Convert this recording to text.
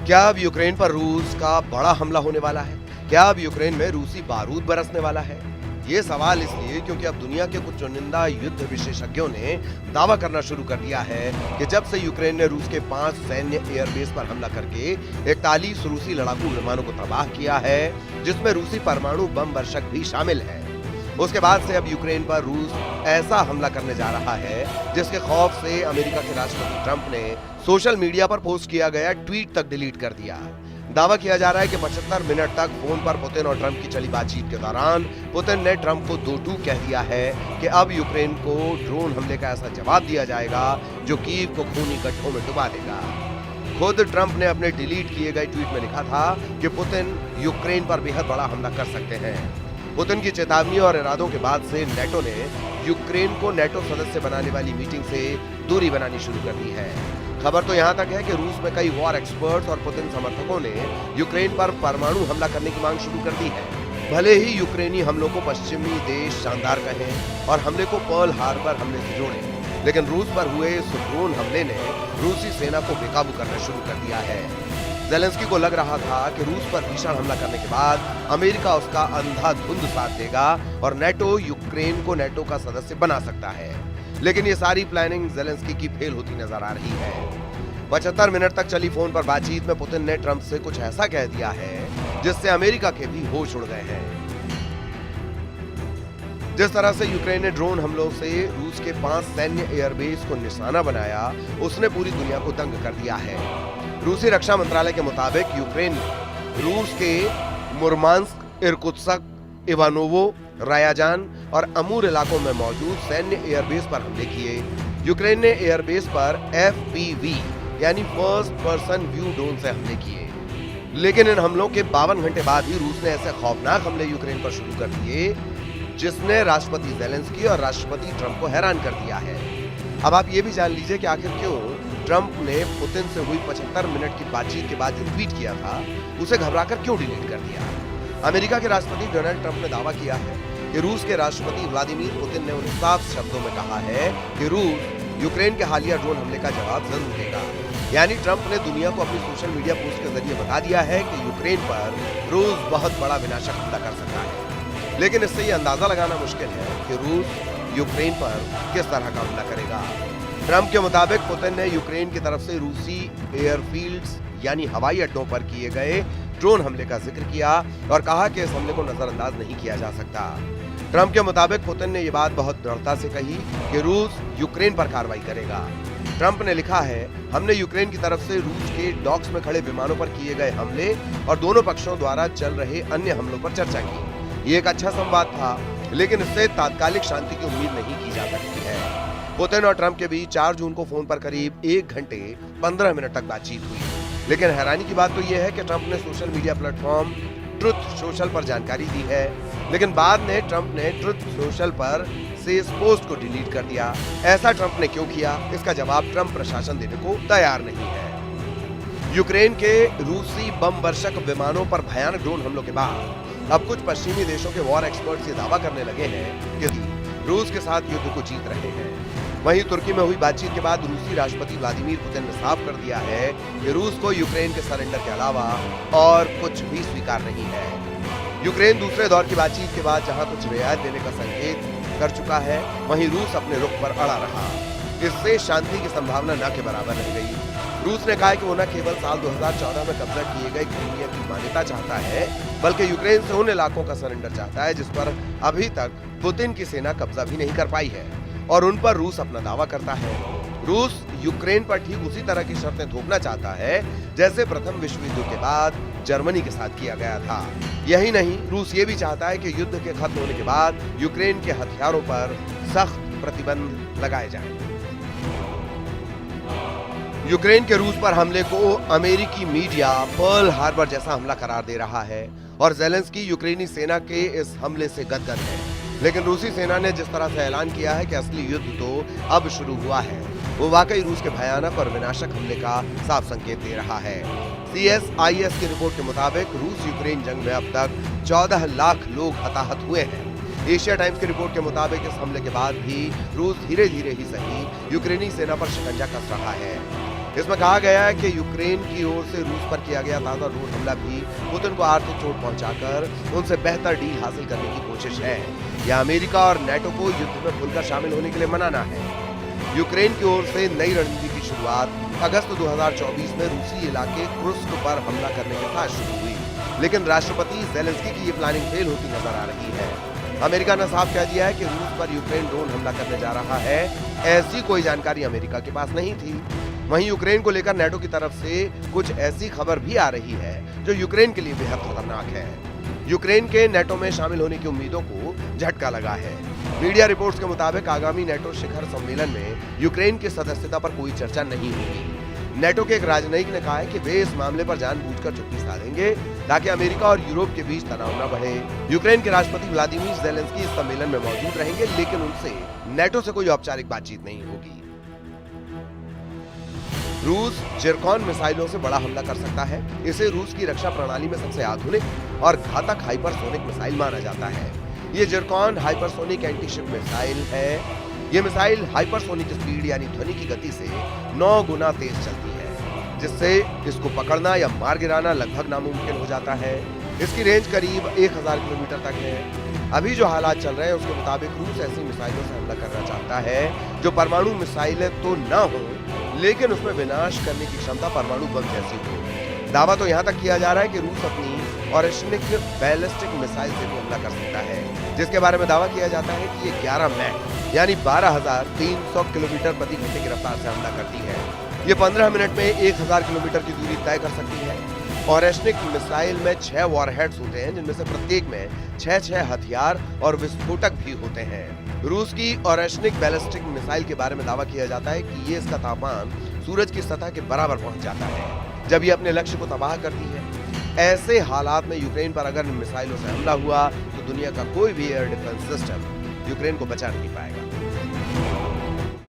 क्या अब यूक्रेन पर रूस का बड़ा हमला होने वाला है? क्या अब यूक्रेन में रूसी बारूद बरसने वाला है? ये सवाल इसलिए क्योंकि अब दुनिया के कुछ चुनिंदा युद्ध विशेषज्ञों ने दावा करना शुरू कर दिया है कि जब से यूक्रेन ने रूस के 5 सैन्य एयरबेस पर हमला करके 41 रूसी लड़ाकू विमानों को तबाह किया है, जिसमें रूसी परमाणु बम वर्षक भी शामिल है, उसके बाद से अब यूक्रेन पर रूस ऐसा हमला करने जा रहा है जिसके खौफ से अमेरिका के राष्ट्रपति ट्रंप ने सोशल मीडिया पर पोस्ट किया गया ट्वीट तक डिलीट कर दिया। दावा किया जा रहा है कि 75 मिनट तक फोन पर पुतिन और ट्रंप की चली बातचीत के दौरान पुतिन ने ट्रंप को दो टूक कह दिया है कि अब यूक्रेन को ड्रोन हमले का ऐसा जवाब दिया जाएगा जो कीव को खूनी गड्ढों में डुबा देगा। खुद ट्रंप ने अपने डिलीट किए गए ट्वीट में लिखा था कि पुतिन यूक्रेन पर बेहद बड़ा हमला कर सकते हैं। पुतिन की चेतावनी और इरादों के बाद से नेटो ने यूक्रेन को नेटो सदस्य बनाने वाली मीटिंग से दूरी बनानी शुरू कर दी है। खबर तो यहाँ तक है कि रूस में कई वॉर एक्सपर्ट्स और पुतिन समर्थकों ने यूक्रेन पर परमाणु हमला करने की मांग शुरू कर दी है। भले ही यूक्रेनी हमलों को पश्चिमी देश शानदार कहें और हमले को पर्ल हार्बर हमले से जोड़ें, लेकिन रूस पर हुए इस ड्रोन हमले ने रूसी सेना को बेकाबू करना शुरू कर दिया है। ज़ेलेंस्की को लग रहा था कि रूस पर भीषण हमला करने के बाद अमेरिका उसका अंधाधुंध साथ देगा और नेटो यूक्रेन को नेटो का सदस्य बना सकता है, लेकिन ये सारी प्लानिंग ज़ेलेंस्की की फेल होती नजर आ रही है। 75 मिनट तक चली फोन पर बातचीत में पुतिन ने ट्रंप से कुछ ऐसा कह दिया है जिससे अमेरिका के भी होश उड़ गए हैं। जिस तरह से यूक्रेन ने ड्रोन हमलों से रूस के 5 सैन्य एयरबेस को निशाना बनाया, उसने पूरी दुनिया को दंग कर दिया है। रूसी रक्षा मंत्रालय के मुताबिक यूक्रेन रूस के मुर्मांस्क, इरकुत्स्क, इवानोवो, रायाजान और अमूर इलाकों में मौजूद सैन्य एयरबेस पर हमले किए। यूक्रेन ने एयरबेस पर FPV यानी फर्स्ट पर्सन व्यू ड्रोन से हमले किए, लेकिन इन हमलों के 52 घंटे बाद ही रूस ने ऐसे खौफनाक हमले यूक्रेन पर शुरू कर दिए जिसने राष्ट्रपति ज़ेलेंस्की और राष्ट्रपति ट्रंप को हैरान कर दिया है। अब आप ये भी जान लीजिए कि आखिर क्यों ट्रंप ने पुतिन से हुई 75 मिनट की बातचीत के बाद जो ट्वीट किया था उसे घबराकर क्यों डिलीट कर दिया। अमेरिका के राष्ट्रपति डोनाल्ड ट्रंप ने दावा किया है कि रूस के राष्ट्रपति व्लादिमीर पुतिन ने उन्हें साफ शब्दों में कहा है कि रूस यूक्रेन के हालिया ड्रोन हमले का जवाब जरूर देगा। यानी ट्रंप ने दुनिया को अपनी सोशल मीडिया पोस्ट के जरिए बता दिया है कि यूक्रेन पर रूस बहुत बड़ा विनाशक हमला कर सकता है, लेकिन इससे ये अंदाजा लगाना मुश्किल है कि रूस यूक्रेन पर किस तरह का हमला करेगा। ट्रंप के मुताबिक पुतिन ने यूक्रेन की तरफ से रूसी एयरफील्ड्स यानी हवाई अड्डों पर किए गए ड्रोन हमले का जिक्र किया और कहा कि इस हमले को नजरअंदाज नहीं किया जा सकता। ट्रंप के मुताबिक पुतिन ने यह बात बहुत दृढ़ता से कही कि रूस यूक्रेन पर कार्रवाई करेगा। ट्रंप ने लिखा है, हमने यूक्रेन की तरफ से रूस के डॉक्स में खड़े विमानों पर किए गए हमले और दोनों पक्षों द्वारा चल रहे अन्य हमलों पर चर्चा की। ये एक अच्छा संवाद था, लेकिन इससे तात्कालिक शांति की उम्मीद नहीं की जा सकती है। पुतिन और ट्रंप के बीच 4 जून को फोन पर करीब 1 घंटे 15 मिनट तक बातचीत हुई, लेकिन हैरानी की बात तो यह है कि ट्रंप ने social media platform truth social पर जानकारी दी है, लेकिन बाद में ट्रंप ने ट्रुथ सोशल पर से इस पोस्ट को डिलीट कर दिया। ऐसा ट्रंप ने क्यों किया, इसका जवाब ट्रंप प्रशासन देने को तैयार नहीं है। यूक्रेन के रूसी बम वर्षक विमानों पर भयानक ड्रोन हमलों के बाद अब कुछ पश्चिमी देशों के वॉर एक्सपर्ट्स ये दावा करने लगे हैं कि रूस के साथ युद्ध को जीत रहे हैं। वहीं तुर्की में हुई बातचीत के बाद रूसी राष्ट्रपति व्लादिमीर पुतिन ने साफ कर दिया है कि रूस को यूक्रेन के सरेंडर के अलावा और कुछ भी स्वीकार नहीं है। यूक्रेन दूसरे दौर की बातचीत के बाद जहां कुछ रियायत देने का संकेत कर चुका है, वहीं रूस अपने रुख पर अड़ा रहा। इससे शांति की संभावना न के बराबर रह गई। रूस ने कहा कि वो न केवल साल 2014 में कब्जा किए गए क्रीमिया की मान्यता चाहता है, बल्कि यूक्रेन से उन इलाकों का सरेंडर चाहता है जिस पर अभी तक पुतिन की सेना कब्जा भी नहीं कर पाई है, और उन पर रूस अपना दावा करता है। रूस यूक्रेन पर ठीक उसी तरह की शर्तें थोपना चाहता है जैसे प्रथम विश्व युद्ध के बाद जर्मनी के साथ किया गया था। यही नहीं, रूस ये भी चाहता है कि युद्ध के खत्म होने के बाद यूक्रेन के हथियारों पर सख्त प्रतिबंध लगाए जाएं। यूक्रेन के रूस पर हमले को अमेरिकी मीडिया पर्ल हार्बर जैसा हमला करार दे रहा है और ज़ेलेंस्की यूक्रेनी सेना के इस हमले से गदगद है, लेकिन रूसी सेना ने जिस तरह से ऐलान किया है कि असली युद्ध तो अब शुरू हुआ है, वो वाकई रूस के भयानक और विनाशक हमले का साफ संकेत दे रहा है। CSIS की रिपोर्ट के मुताबिक रूस यूक्रेन जंग में अब तक 14 लाख लोग हताहत हुए हैं। एशिया टाइम्स की रिपोर्ट के मुताबिक इस हमले के बाद भी रूस धीरे धीरे ही सही यूक्रेनी सेना पर शिकंजा कस रहा है। इसमें कहा गया है कि यूक्रेन की ओर से रूस पर किया गया ताजा ड्रोन हमला भी पुतिन को आर्थिक चोट पहुंचाकर उनसे बेहतर डील हासिल करने की कोशिश है। यह अमेरिका और नेटो को युद्ध में खुलकर शामिल होने के लिए मनाना है। यूक्रेन की ओर से नई रणनीति की शुरुआत अगस्त 2024 में रूसी इलाके क्रुस्क पर हमला करने के साथ शुरू हुई, लेकिन राष्ट्रपति ज़ेलेंस्की की ये प्लानिंग फेल होती नजर आ रही है। अमेरिका ने साफ कह दिया है कि रूस पर यूक्रेन ड्रोन हमला करने जा रहा है। ऐसी कोई जानकारी अमेरिका के पास नहीं थी। वहीं यूक्रेन को लेकर नेटो की तरफ से कुछ ऐसी खबर भी आ रही है जो यूक्रेन के लिए बेहद खतरनाक है। यूक्रेन के नेटो में शामिल होने की उम्मीदों को झटका लगा है। मीडिया रिपोर्ट्स के मुताबिक आगामी नेटो शिखर सम्मेलन में यूक्रेन की सदस्यता पर कोई चर्चा नहीं होगी। नेटो के एक राजनयिक ने कहा है कि वे इस मामले पर जानबूझकर चुप्पी साधेंगे ताकि अमेरिका और यूरोप के बीच तनाव न बढ़े। यूक्रेन के राष्ट्रपति व्लादिमीर ज़ेलेंस्की इस सम्मेलन में मौजूद रहेंगे, लेकिन उनसे नेटो से कोई औपचारिक बातचीत नहीं होगी। रूस जिरकॉन मिसाइलों से बड़ा हमला कर सकता है। इसे रूस की रक्षा प्रणाली में सबसे आधुनिक और घातक हाइपरसोनिक मिसाइल माना जाता है। ये जिरकॉन हाइपरसोनिक एंटीशिप मिसाइल है। ये मिसाइल हाइपरसोनिक स्पीड यानी ध्वनि की गति से 9 गुना तेज चलती है, जिससे इसको पकड़ना या मार गिराना लगभग नामुमकिन हो जाता है। इसकी रेंज करीब 1000 किलोमीटर तक है। अभी जो हालात चल रहे हैं उसके मुताबिक रूस ऐसी मिसाइलों से हमला करना चाहता है जो परमाणु मिसाइलें तो न हो, लेकिन उसमें विनाश करने की क्षमता परमाणु बम जैसी हो। दावा तो यहाँ तक किया जा रहा है कि रूस अपनी ऑरेशनिक बैलिस्टिक मिसाइल से भी हमला कर सकता है, जिसके बारे में दावा किया जाता है कि ये 11 मैक यानी 12,300 किलोमीटर प्रति घंटे की रफ्तार से हमला करती है। ये 15 मिनट में 1000 किलोमीटर की दूरी तय कर सकती है। ऑरेशनिक मिसाइल में 6 वॉरहेड्स होते हैं, जिनमें से प्रत्येक में 6 हथियार और विस्फोटक भी होते हैं। रूस की ऑरेशनिक बैलिस्टिक मिसाइल के बारे में दावा किया जाता है कि ये इसका तापमान सूरज की सतह के बराबर पहुंच जाता है जब ये अपने लक्ष्य को तबाह करती है। ऐसे हालात में यूक्रेन पर अगर मिसाइलों से हमला हुआ तो दुनिया का कोई भी एयर डिफेंस सिस्टम यूक्रेन को बचा नहीं पाएगा।